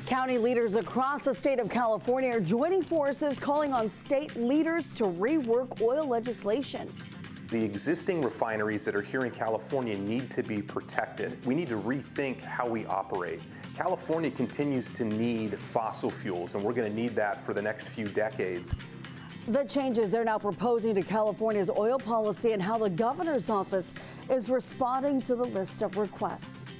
County leaders across the state of California are joining forces calling on state leaders to rework oil legislation. The existing refineries that are here in California need to be protected. We need to rethink how we operate. California continues to need fossil fuels, and we're going to need that for the next few decades. The changes they're now proposing to California's oil policy and how the governor's office is responding to the list of requests.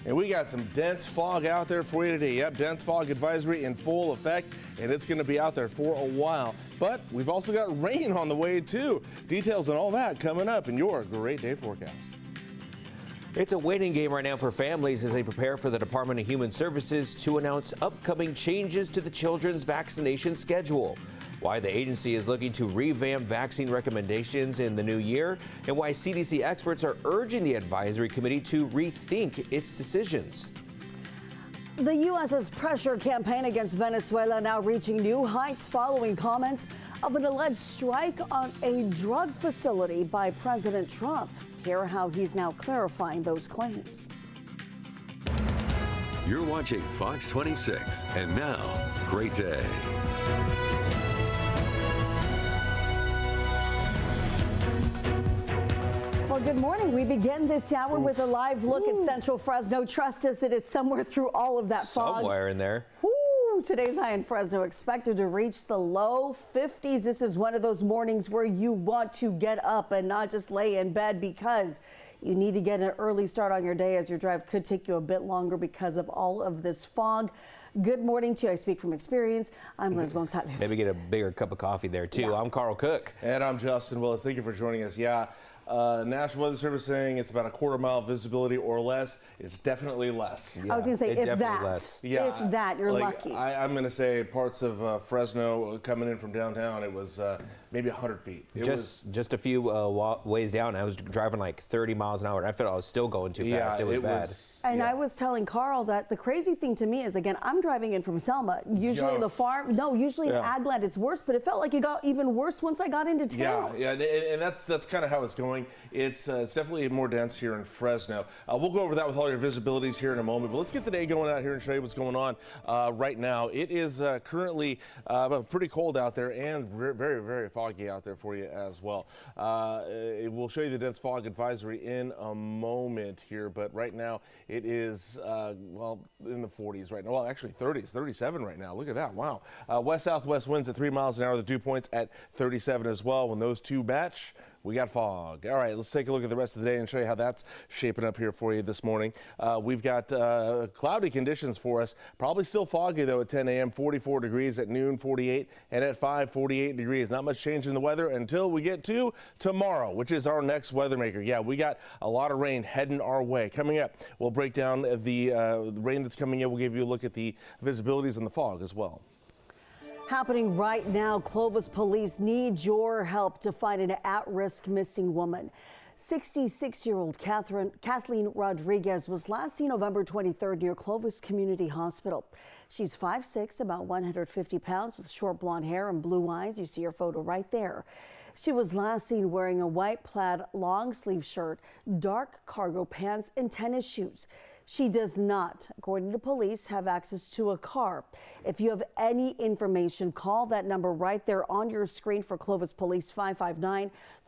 And we got some dense fog out there for you today. Yep, dense fog advisory in full effect, and it's going to be out there for a while. But we've also got rain on the way, too. Details on all that coming up in your Great Day Forecast. It's a waiting game right now for families as they prepare for the Department of Human Services to announce upcoming changes to the children's vaccination schedule. Why the agency is looking to revamp vaccine recommendations in the new year, and why CDC experts are urging the advisory committee to rethink its decisions. The U.S.'s pressure campaign against Venezuela now reaching new heights following comments of an alleged strike on a drug facility by President Trump. Hear how he's now clarifying those claims. You're watching Fox 26, and now, Great Day. Well, good morning. We begin this hour with a live look at central Fresno. Trust us, it is somewhere through all of that fog. Somewhere in there. Woo, today's high in Fresno expected to reach the low 50s. This is one of those mornings where you want to get up and not just lay in bed because you need to get an early start on your day, as your drive could take you a bit longer because of all of this fog. Good morning to you. I speak from experience. I'm Liz Gonzalez. Maybe get a bigger cup of coffee there, too. Yeah. I'm Carl Cook. And I'm Justin Willis. Thank you for joining us. Yeah. National Weather Service saying it's about a quarter-mile visibility or less. It's definitely less. Yeah, I was going to say, if that. Yeah, if that, you're lucky. I'm going to say parts of Fresno coming in from downtown, it was maybe 100 feet. Just a few ways down. I was driving like 30 miles an hour, and I felt I was still going too fast. It was bad. And I was telling Carl that the crazy thing to me is, again, I'm driving in from Selma. Usually the farm, usually in Agland it's worse, but it felt like it got even worse once I got into town. Yeah, and that's kind of how it's going. It's definitely more dense here in Fresno. We'll go over that with all your visibilities here in a moment, but let's get the day going out here and show you what's going on right now. It is currently pretty cold out there and very, very foggy out there for you as well. We'll show you the dense fog advisory in a moment here, but right now it is, well, in the 40s right now. Well, actually 30s, 37 right now. Look at that. Wow. West-southwest winds at 3 miles an hour. The dew points at 37 as well. When those two match, we got fog. All right, let's take a look at the rest of the day and show you how that's shaping up here for you this morning. We've got cloudy conditions for us. Probably still foggy, though, at 10 a.m., 44 degrees at noon, 48, and at 5, 48 degrees. Not much change in the weather until we get to tomorrow, which is our next weather maker. Yeah, we got a lot of rain heading our way. Coming up, we'll break down the rain that's coming in. We'll give you a look at the visibilities and the fog as well. Happening right now, Clovis police need your help to find an at-risk missing woman. 66-year-old Kathleen Rodriguez was last seen November 23rd near Clovis Community Hospital. She's 5'6", about 150 pounds, with short blonde hair and blue eyes. You see her photo right there. She was last seen wearing a white plaid long sleeve shirt, dark cargo pants, and tennis shoes. She does not, according to police, have access to a car. If you have any information, call that number right there on your screen for Clovis Police,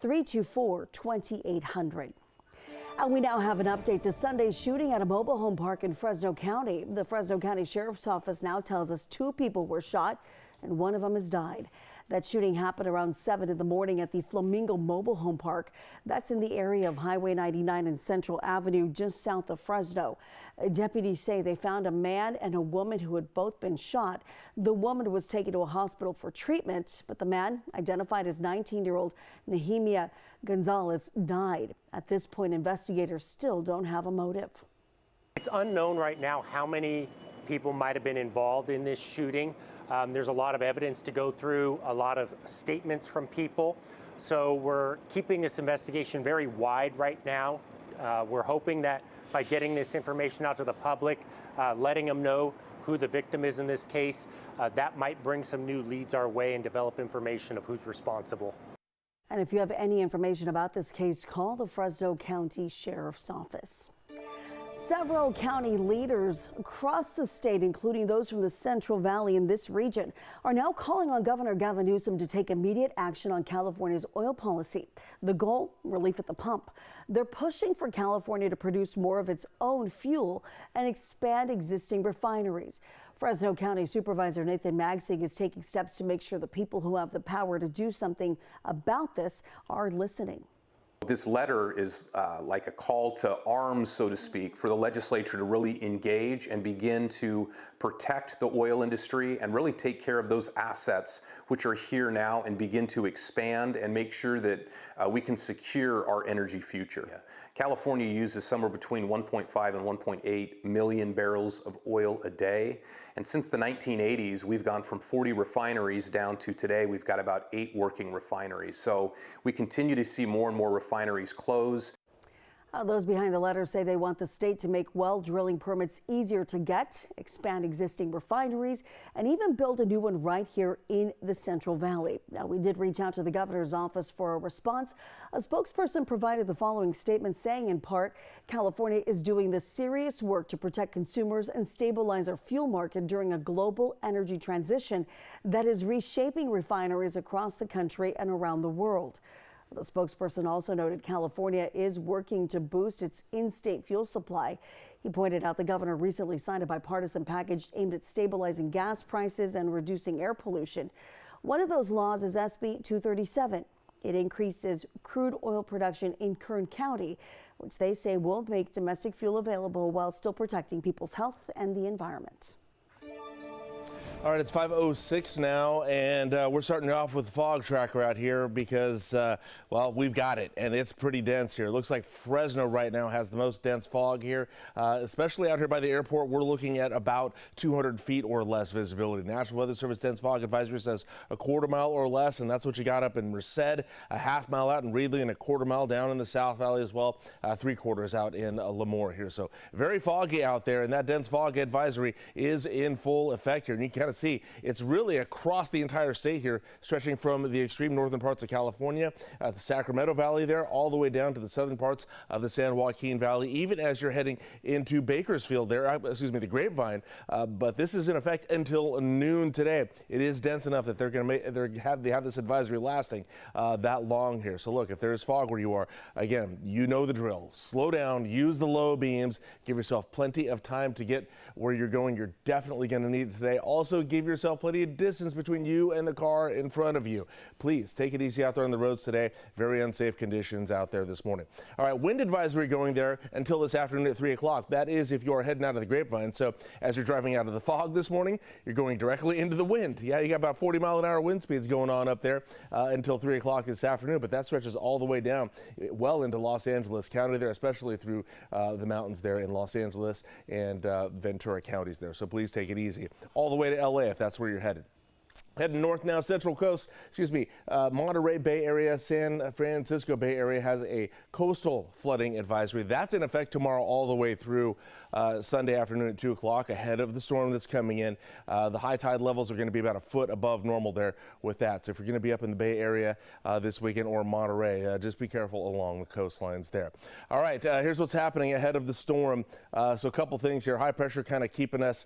559-324-2800. And we now have an update to Sunday's shooting at a mobile home park in Fresno County. The Fresno County Sheriff's Office now tells us 2 people were shot and one of them has died. That shooting happened around 7 in the morning at the Flamingo Mobile Home Park. That's in the area of Highway 99 and Central Avenue, just south of Fresno. Deputies say they found a man and a woman who had both been shot. The woman was taken to a hospital for treatment, but the man, identified as 19-year-old Nehemia Gonzalez, died. At this point, investigators still don't have a motive. It's unknown right now how many people might have been involved in this shooting. There's a lot of evidence to go through, a lot of statements from people. So we're keeping this investigation very wide right now. We're hoping that by getting this information out to the public, letting them know who the victim is in this case, that might bring some new leads our way and develop information of who's responsible. And if you have any information about this case, call the Fresno County Sheriff's Office. Several county leaders across the state, including those from the Central Valley in this region, are now calling on Governor Gavin Newsom to take immediate action on California's oil policy. The goal, relief at the pump. They're pushing for California to produce more of its own fuel and expand existing refineries. Fresno County Supervisor Nathan Magsig is taking steps to make sure the people who have the power to do something about this are listening. This letter is like a call to arms, so to speak, for the legislature to really engage and begin to protect the oil industry and really take care of those assets which are here now and begin to expand and make sure that we can secure our energy future. California uses somewhere between 1.5 and 1.8 million barrels of oil a day. And since the 1980s, we've gone from 40 refineries down to today, we've got about 8 working refineries. So we continue to see more and more refineries close. Those behind the letter say they want the state to make well drilling permits easier to get, expand existing refineries, and even build a new one right here in the Central Valley. Now, we did reach out to the governor's office for a response. A spokesperson provided the following statement saying, in part, California is doing the serious work to protect consumers and stabilize our fuel market during a global energy transition that is reshaping refineries across the country and around the world. The spokesperson also noted California is working to boost its in-state fuel supply. He pointed out the governor recently signed a bipartisan package aimed at stabilizing gas prices and reducing air pollution. One of those laws is SB 237. It increases crude oil production in Kern County, which they say will make domestic fuel available while still protecting people's health and the environment. All right, it's 5:06 now, and we're starting off with the fog tracker out here because, well, we've got it, and it's pretty dense here. It looks like Fresno right now has the most dense fog here, especially out here by the airport. We're looking at about 200 feet or less visibility. National Weather Service dense fog advisory says a quarter mile or less, and that's what you got up in Merced, a half mile out in Reedley, and a quarter mile down in the South Valley as well, 3/4 out in Lemoore here. So very foggy out there, and that dense fog advisory is in full effect here. And you can see it's really across the entire state here, stretching from the extreme northern parts of California, the Sacramento Valley there, all the way down to the southern parts of the San Joaquin Valley, even as you're heading into Bakersfield there, the Grapevine. But this is in effect until noon today. It is dense enough that they're going to have this advisory lasting that long here. So look, if there's fog where you are, again, you know the drill. Slow down, use the low beams, give yourself plenty of time to get where you're going. You're definitely going to need it today. Also, give yourself plenty of distance between you and the car in front of you. Please take it easy out there on the roads today. Very unsafe conditions out there this morning. All right, wind advisory going there until this afternoon at 3 o'clock. That is if you're heading out of the Grapevine. So as you're driving out of the fog this morning, you're going directly into the wind. Yeah, you got about 40-mile-an-hour wind speeds going on up there until 3 o'clock this afternoon, but that stretches all the way down well into Los Angeles County there, especially through the mountains there in Los Angeles and Ventura counties there. So please take it easy. All the way to LA if that's where you're headed. Heading north now, Central Coast, Monterey Bay Area, San Francisco Bay Area has a coastal flooding advisory. That's in effect tomorrow all the way through Sunday afternoon at 2 o'clock ahead of the storm that's coming in. The high tide levels are going to be about a foot above normal there with that. So if you're going to be up in the Bay Area this weekend or Monterey, just be careful along the coastlines there. All right, here's what's happening ahead of the storm. So a couple things here. High pressure kind of keeping us,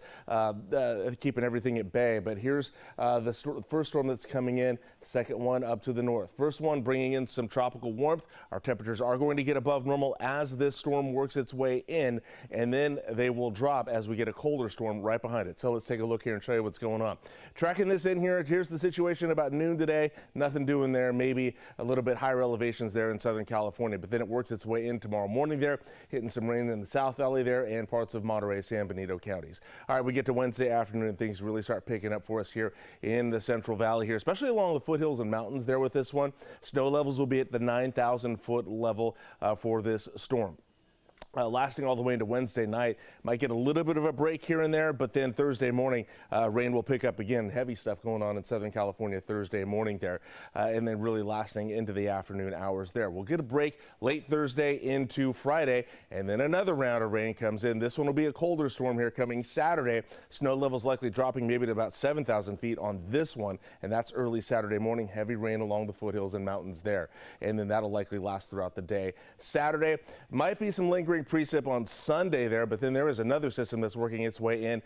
keeping everything at bay. But here's the first storm that's coming in, second one up to the north. First one bringing in some tropical warmth. Our temperatures are going to get above normal as this storm works its way in, and then they will drop as we get a colder storm right behind it. So let's take a look here and show you what's going on. Tracking this in here, here's the situation about noon today. Nothing doing there, maybe a little bit higher elevations there in Southern California, but then it works its way in tomorrow morning there, hitting some rain in the South Valley there and parts of Monterey, San Benito counties. All right, we get to Wednesday afternoon, things really start picking up for us here in the Central Valley here, especially along the foothills and mountains there with this one. Snow levels will be at the 9,000 foot level for this storm. Lasting all the way into Wednesday night. Might get a little bit of a break here and there, but then Thursday morning, rain will pick up again. Heavy stuff going on in Southern California Thursday morning there, and then really lasting into the afternoon hours there. We'll get a break late Thursday into Friday, and then another round of rain comes in. This one will be a colder storm here coming Saturday. Snow levels likely dropping maybe to about 7,000 feet on this one, and that's early Saturday morning. Heavy rain along the foothills and mountains there, and then that'll likely last throughout the day. Saturday might be some lingering brief precip on Sunday there, but then there is another system that's working its way in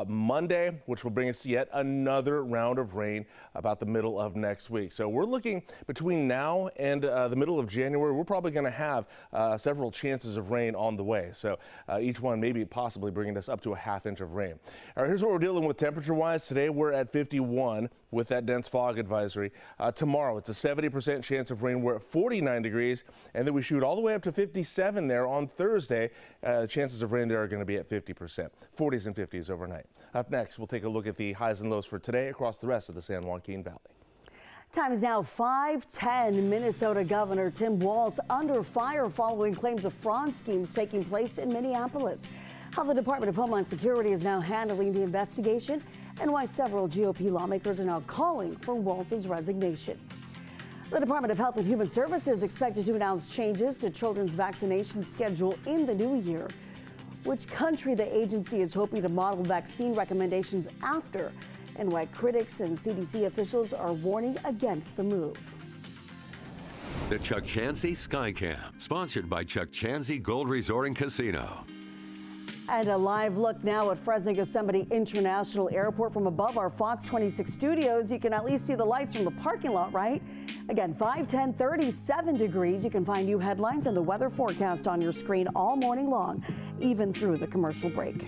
Monday, which will bring us yet another round of rain about the middle of next week. So we're looking between now and the middle of January. We're probably going to have several chances of rain on the way. So each one maybe possibly bringing us up to a ½ inch of rain. All right, here's what we're dealing with temperature-wise. Today we're at 51 with that dense fog advisory. Tomorrow it's a 70% chance of rain. We're at 49 degrees, and then we shoot all the way up to 57 there on Thursday. Chances of rain there are going to be at 50%, 40s and 50s overnight. Up next, we'll take a look at the highs and lows for today across the rest of the San Joaquin Valley. Time is now 5:10. Minnesota Governor Tim Walz under fire following claims of fraud schemes taking place in Minneapolis. How the Department of Homeland Security is now handling the investigation and why several GOP lawmakers are now calling for Walz's resignation. The Department of Health and Human Services is expected to announce changes to children's vaccination schedule in the new year. Which country the agency is hoping to model vaccine recommendations after, and why critics and CDC officials are warning against the move. The Chuck Chansey Skycam, sponsored by Chuck Chansey Gold Resort and Casino. And a live look now at Fresno Yosemite International Airport from above our Fox 26 studios. You can at least see the lights from the parking lot, right? Again, 5:10, 37 degrees. You can find new headlines and the weather forecast on your screen all morning long, even through the commercial break.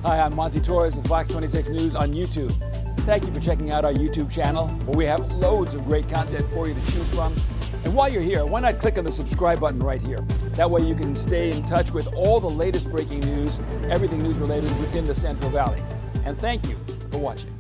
Hi, I'm Monty Torres with Fox 26 News on YouTube. Thank you for checking out our YouTube channel, where we have loads of great content for you to choose from. And while you're here, why not click on the subscribe button right here? That way you can stay in touch with all the latest breaking news, everything news related within the Central Valley. And thank you for watching.